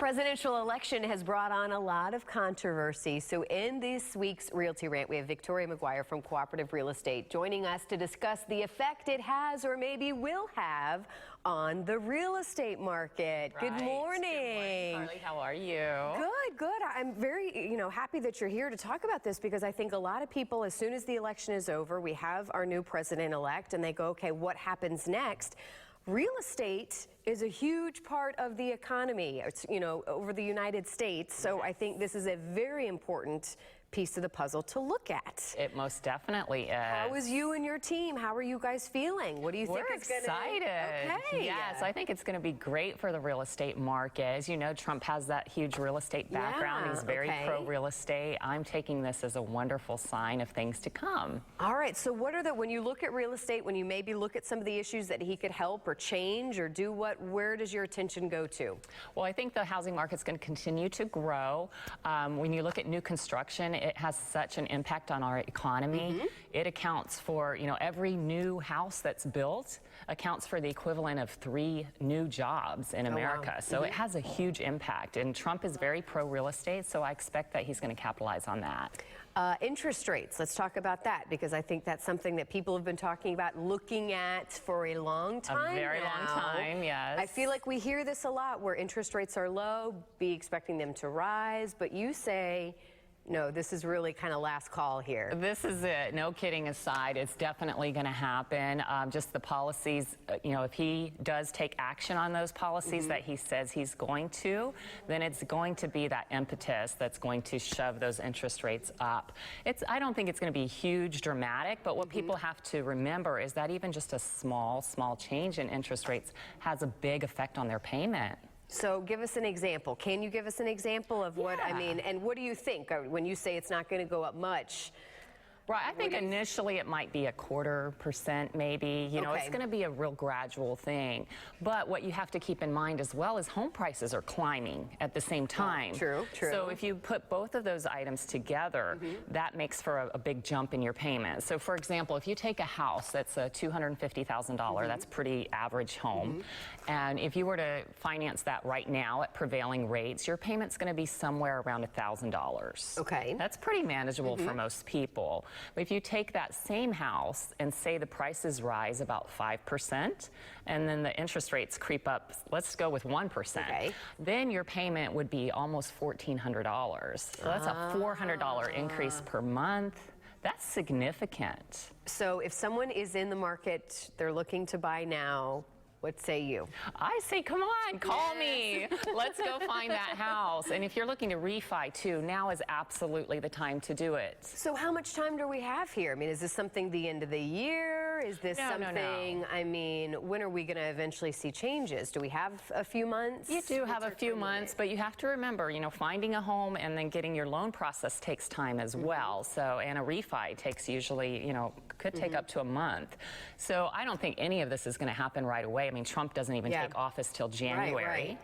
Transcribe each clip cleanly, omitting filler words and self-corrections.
Presidential election has brought on a lot of controversy. So in this week's Realty Rant, we have Victoria McGuire from Cooperative Real Estate joining us to discuss the effect it has or maybe will have on the real estate market. Right. Good morning. Good morning, Carly. How are you? Good, good. I'm very, happy that you're here to talk about this because I think a lot of people, as soon as the election is over, we have our new president-elect and they go, okay, what happens next? Real estate is a huge part of the economy, over the United States. So I think this is a very important piece of the puzzle to look at. It most definitely is. How is you and your team? How are you guys feeling? What do you think We're it's going to be? excited. Okay. Yes, I think it's going to be great for the real estate market. As you know, Trump has that huge real estate background. Yeah, He's very pro real estate. I'm taking this as a wonderful sign of things to come. All right. So what are when you look at real estate, when you maybe look at some of the issues that he could help or change or do where does your attention go to? Well, I think the housing market's going to continue to grow. When you look at new construction, it has such an impact on our economy. It accounts for, every new house that's built accounts for the equivalent of 3 new jobs in America. Wow. So it has a huge impact. And Trump is very pro real estate, so I expect that he's going to capitalize on that. Interest rates, let's talk about that because I think that's something that people have been talking about, looking at for a long time. A very long time, yes. I feel like we hear this a lot where interest rates are low, be expecting them to rise, but you say, no, this is really kind of last call here. This is it. No kidding aside, it's definitely going to happen. Just the policies, if he does take action on those policies that he says he's going to, then it's going to be that impetus that's going to shove those interest rates up. I don't think it's going to be huge, dramatic, but what people have to remember is that even just a small change in interest rates has a big effect on their payment. So give us an example. Can you give us an example of what, and what do you think when you say it's not going to go up much? Right, I think initially it might be 0.25% maybe. It's going to be a real gradual thing. But what you have to keep in mind as well is home prices are climbing at the same time. True. So if you put both of those items together, that makes for a big jump in your payment. So for example, if you take a house that's a $250,000, that's pretty average home, and if you were to finance that right now at prevailing rates, your payment's going to be somewhere around $1,000. Okay. That's pretty manageable for most people. But if you take that same house and say the prices rise about 5%, and then the interest rates creep up, let's go with 1%, then your payment would be almost $1,400. So that's a $400 increase per month. That's significant. So if someone is in the market, they're looking to buy now, what say you? I say, come on, call me. Let's go find that house. And if you're looking to refi too, now is absolutely the time to do it. So how much time do we have here? Is this something the end of the year? Is this something, no. When are we going to eventually see changes? Do we have a few months? You do have a few months, but you have to remember, finding a home and then getting your loan process takes time as well. So, and a refi takes usually, could take up to a month. So I don't think any of this is going to happen right away. Trump doesn't even take office till January,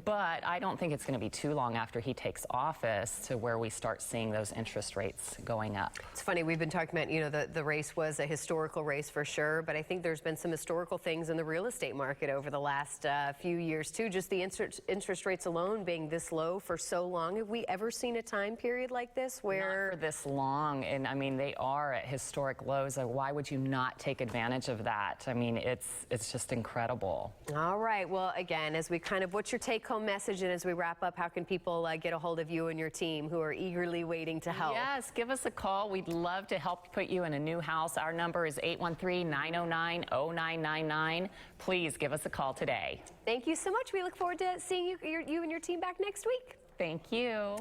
but I don't think it's going to be too long after he takes office to where we start seeing those interest rates going up. It's funny, we've been talking about, the race was a historical race for sure, but I think there's been some historical things in the real estate market over the last few years too. Just the interest rates alone being this low for so long. Have we ever seen a time period like this where... Not for this long, and they are at historic lows. Why would you not take advantage of that? It's just incredible. All right. Well, again, as we what's your take-home message, and as we wrap up, how can people get a hold of you and your team who are eagerly waiting to help? Yes, give us a call. We'd love to help put you in a new house. Our number is 813-909-0999. Please give us a call today. Thank you so much. We look forward to seeing you and your team back next week. Thank you.